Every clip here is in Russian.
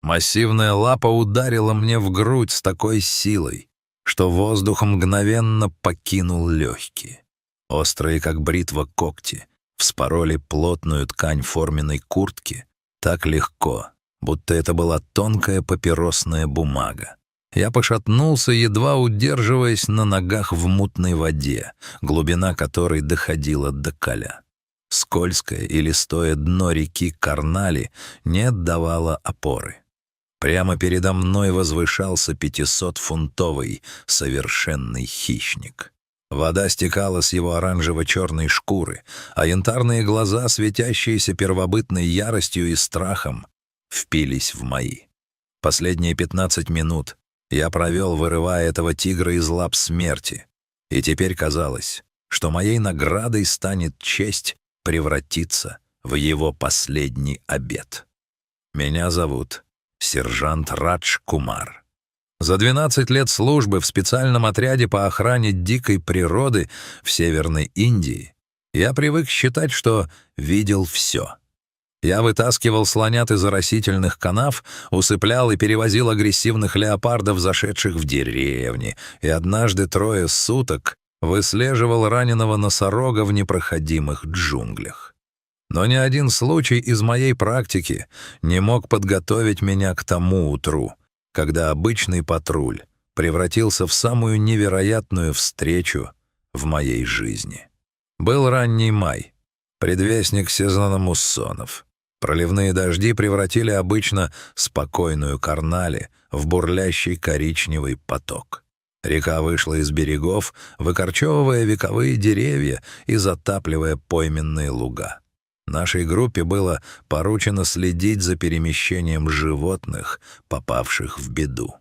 Массивная лапа ударила мне в грудь с такой силой, что воздух мгновенно покинул легкие. Острые, как бритва, когти вспороли плотную ткань форменной куртки так легко, будто это была тонкая папиросная бумага. Я пошатнулся, едва удерживаясь на ногах в мутной воде, глубина которой доходила до коля. Скользкое и листое дно реки Карнали не давало опоры. Прямо передо мной возвышался 500-фунтовый совершенный хищник. Вода стекала с его оранжево-черной шкуры, а янтарные глаза, светящиеся первобытной яростью и страхом, впились в мои. Последние 15 минут я провел, вырывая этого тигра из лап смерти, и теперь казалось, что моей наградой станет честь превратиться в его последний обет. Меня зовут сержант Радж Кумар. За 12 лет службы в специальном отряде по охране дикой природы в Северной Индии я привык считать, что видел все. Я вытаскивал слонят из оросительных канав, усыплял и перевозил агрессивных леопардов, зашедших в деревни, и однажды 3 суток выслеживал раненого носорога в непроходимых джунглях. Но ни один случай из моей практики не мог подготовить меня к тому утру, когда обычный патруль превратился в самую невероятную встречу в моей жизни. Был ранний май, предвестник сезона муссонов. Проливные дожди превратили обычно спокойную Карнали в бурлящий коричневый поток. Река вышла из берегов, выкорчевывая вековые деревья и затапливая пойменные луга. Нашей группе было поручено следить за перемещением животных, попавших в беду.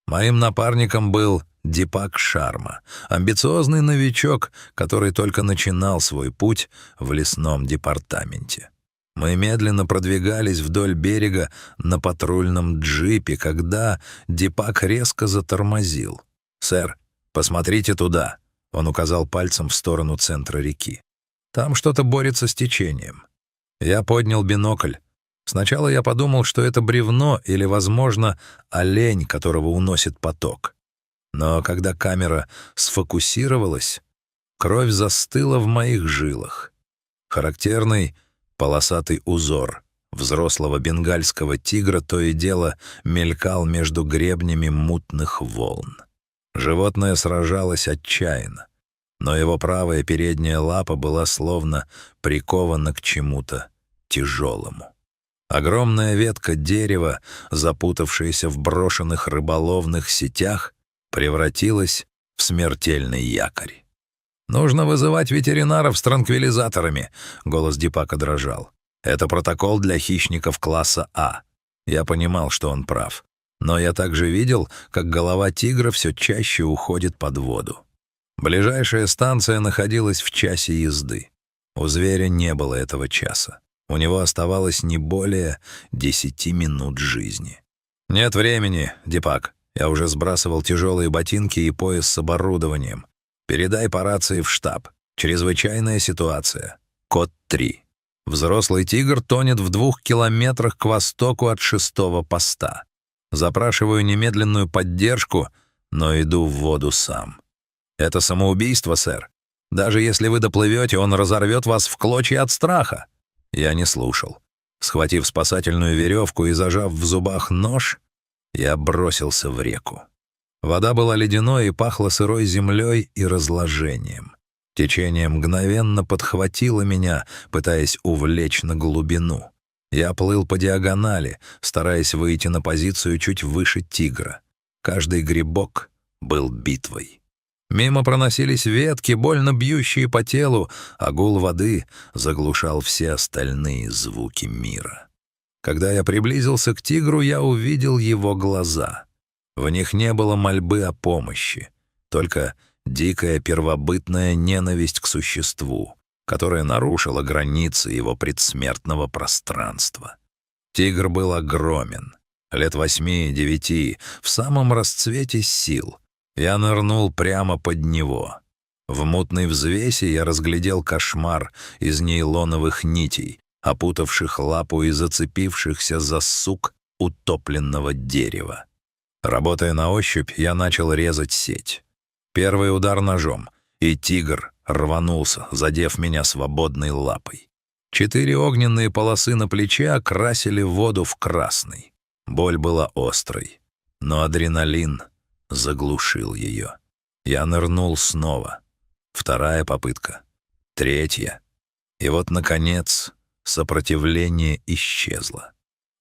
Моим напарником был Дипак Шарма, амбициозный новичок, который только начинал свой путь в лесном департаменте. Мы медленно продвигались вдоль берега на патрульном джипе, когда Дипак резко затормозил. «Сэр, посмотрите туда», — он указал пальцем в сторону центра реки. «Там что-то борется с течением». Я поднял бинокль. Сначала я подумал, что это бревно или, возможно, олень, которого уносит поток. Но когда камера сфокусировалась, кровь застыла в моих жилах. Характерный полосатый узор взрослого бенгальского тигра то и дело мелькал между гребнями мутных волн. Животное сражалось отчаянно, но его правая передняя лапа была словно прикована к чему-то тяжелому. Огромная ветка дерева, запутавшаяся в брошенных рыболовных сетях, превратилась в смертельный якорь. «Нужно вызывать ветеринаров с транквилизаторами», — голос Дипака дрожал. «Это протокол для хищников класса А». Я понимал, что он прав. Но я также видел, как голова тигра все чаще уходит под воду. Ближайшая станция находилась в часе езды. У зверя не было этого часа. У него оставалось не более 10 минут жизни. «Нет времени, Дипак». Я уже сбрасывал тяжелые ботинки и пояс с оборудованием. «Передай по рации в штаб. Чрезвычайная ситуация. Код 3. Взрослый тигр тонет в 2 километрах к востоку от 6-го поста. Запрашиваю немедленную поддержку, но иду в воду сам. Это самоубийство, сэр. Даже если вы доплывете, он разорвет вас в клочья от страха». Я не слушал. Схватив спасательную веревку и зажав в зубах нож, я бросился в реку. Вода была ледяной и пахла сырой землей и разложением. Течение мгновенно подхватило меня, пытаясь увлечь на глубину. Я плыл по диагонали, стараясь выйти на позицию чуть выше тигра. Каждый грибок был битвой. Мимо проносились ветки, больно бьющие по телу, а гул воды заглушал все остальные звуки мира. Когда я приблизился к тигру, я увидел его глаза. В них не было мольбы о помощи, только дикая первобытная ненависть к существу, которая нарушила границы его предсмертного пространства. Тигр был огромен, лет 8-9, в самом расцвете сил. Я нырнул прямо под него. В мутной взвеси я разглядел кошмар из нейлоновых нитей, опутавших лапу и зацепившихся за сук утопленного дерева. Работая на ощупь, я начал резать сеть. Первый удар ножом, и тигр рванулся, задев меня свободной лапой. 4 огненные полосы на плече окрасили воду в красный. Боль была острой, но адреналин заглушил ее. Я нырнул снова. 2-я попытка. 3-я. И вот, наконец, сопротивление исчезло.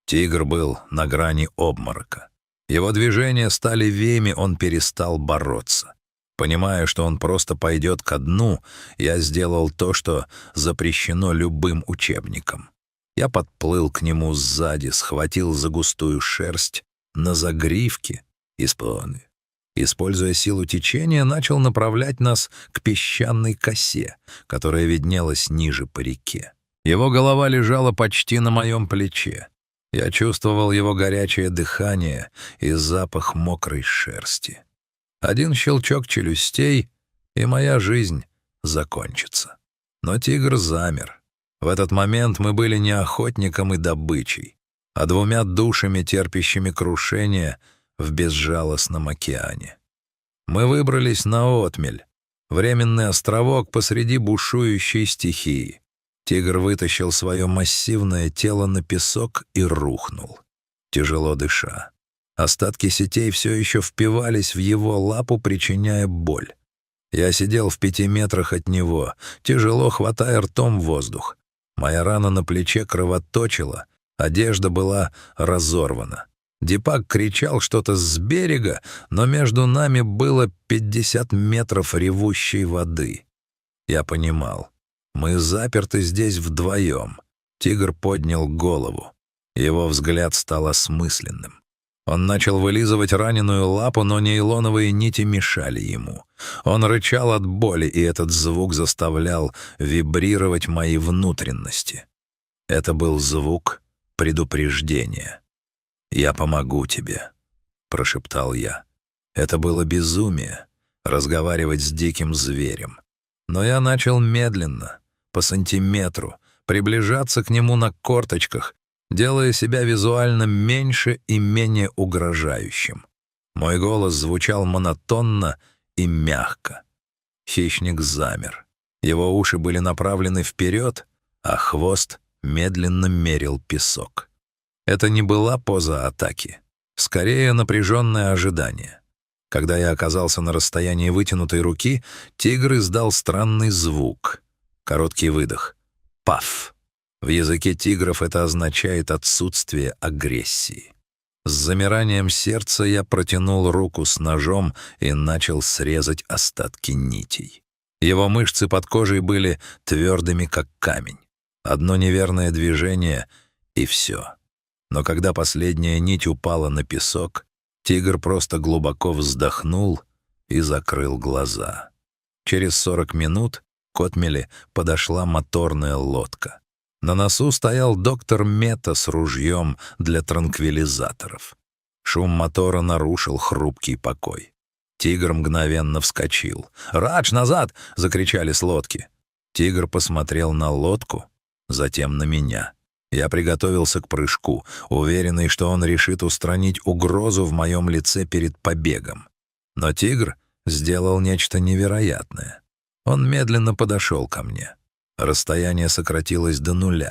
Тигр был на грани обморока. Его движения стали веями, он перестал бороться. Понимая, что он просто пойдет ко дну, я сделал то, что запрещено любым учебником. Я подплыл к нему сзади, схватил за густую шерсть на загривке и используя силу течения, начал направлять нас к песчаной косе, которая виднелась ниже по реке. Его голова лежала почти на моем плече. Я чувствовал его горячее дыхание и запах мокрой шерсти. 1 щелчок челюстей, и моя жизнь закончится. Но тигр замер. В этот момент мы были не охотником и добычей, а 2 душами, терпящими крушение в безжалостном океане. Мы выбрались на отмель, временный островок посреди бушующей стихии. Тигр вытащил свое массивное тело на песок и рухнул, тяжело дыша. Остатки сетей все еще впивались в его лапу, причиняя боль. Я сидел в 5 метрах от него, тяжело хватая ртом воздух. Моя рана на плече кровоточила, одежда была разорвана. Дипак кричал что-то с берега, но между нами было 50 метров ревущей воды. Я понимал, мы заперты здесь вдвоем. Тигр поднял голову. Его взгляд стал осмысленным. Он начал вылизывать раненую лапу, но нейлоновые нити мешали ему. Он рычал от боли, и этот звук заставлял вибрировать мои внутренности. Это был звук предупреждения. «Я помогу тебе», — прошептал я. Это было безумие — разговаривать с диким зверем. Но я начал медленно, по сантиметру, приближаться к нему на корточках, делая себя визуально меньше и менее угрожающим. Мой голос звучал монотонно и мягко. Хищник замер. Его уши были направлены вперед, а хвост медленно мерил песок. Это не была поза атаки, скорее напряженное ожидание. Когда я оказался на расстоянии вытянутой руки, тигр издал странный звук. Короткий выдох. Паф. В языке тигров это означает отсутствие агрессии. С замиранием сердца я протянул руку с ножом и начал срезать остатки нитей. Его мышцы под кожей были твердыми, как камень. Одно неверное движение — и все. Но когда последняя нить упала на песок, тигр просто глубоко вздохнул и закрыл глаза. Через 40 минут к отмели подошла моторная лодка. На носу стоял доктор Мета с ружьем для транквилизаторов. Шум мотора нарушил хрупкий покой. Тигр мгновенно вскочил. «Радж, назад!» — закричали с лодки. Тигр посмотрел на лодку, затем на меня. Я приготовился к прыжку, уверенный, что он решит устранить угрозу в моем лице перед побегом. Но тигр сделал нечто невероятное. Он медленно подошел ко мне. Расстояние сократилось до 0.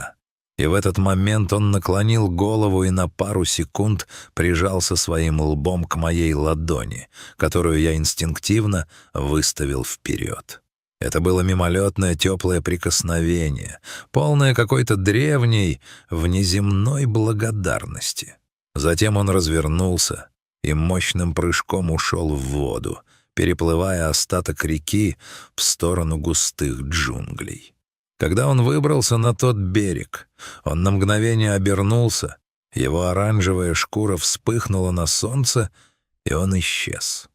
И в этот момент он наклонил голову и на пару секунд прижался своим лбом к моей ладони, которую я инстинктивно выставил вперед. Это было мимолетное теплое прикосновение, полное какой-то древней, внеземной благодарности. Затем он развернулся и мощным прыжком ушел в воду, переплывая остаток реки в сторону густых джунглей. Когда он выбрался на тот берег, он на мгновение обернулся, его оранжевая шкура вспыхнула на солнце, и он исчез.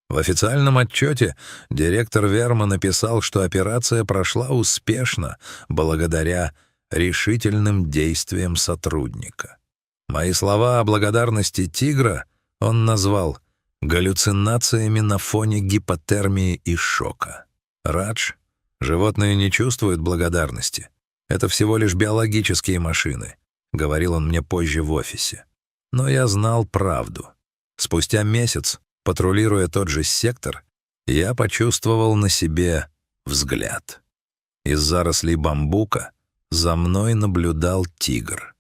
В официальном отчете директор Верма написал, что операция прошла успешно благодаря решительным действиям сотрудника. Мои слова о благодарности тигра он назвал галлюцинациями на фоне гипотермии и шока. Радж, животные не чувствуют благодарности. Это всего лишь биологические машины, говорил он мне позже в офисе. Но я знал правду. Спустя месяц, патрулируя тот же сектор, я почувствовал на себе взгляд. Из зарослей бамбука за мной наблюдал тигр.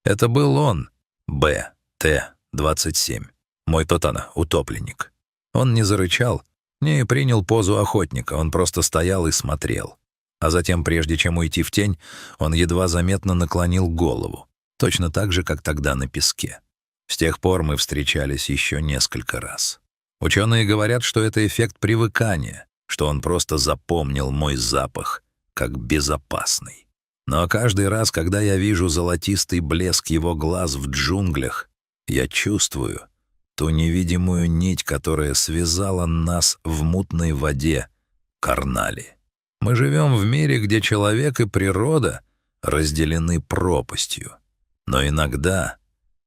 Это был он, БТ-27, мой тотана, утопленник. Он не зарычал, не принял позу охотника, он просто стоял и смотрел. А затем, прежде чем уйти в тень, он едва заметно наклонил голову, точно так же, как тогда на песке. С тех пор мы встречались еще несколько раз. Ученые говорят, что это эффект привыкания, что он просто запомнил мой запах как безопасный. Но каждый раз, когда я вижу золотистый блеск его глаз в джунглях, я чувствую ту невидимую нить, которая связала нас в мутной воде Карнали. Мы живем в мире, где человек и природа разделены пропастью. Но иногда,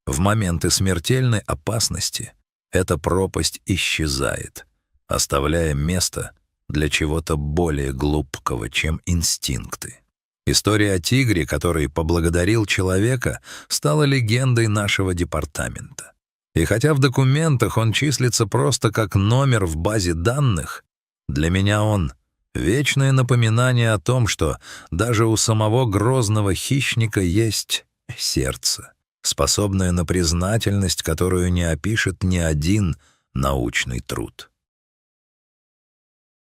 в моменты смертельной опасности, эта пропасть исчезает, оставляя место для чего-то более глубокого, чем инстинкты. История о тигре, который поблагодарил человека, стала легендой нашего департамента. И хотя в документах он числится просто как номер в базе данных, для меня он — вечное напоминание о том, что даже у самого грозного хищника есть сердце, способное на признательность, которую не опишет ни один научный труд.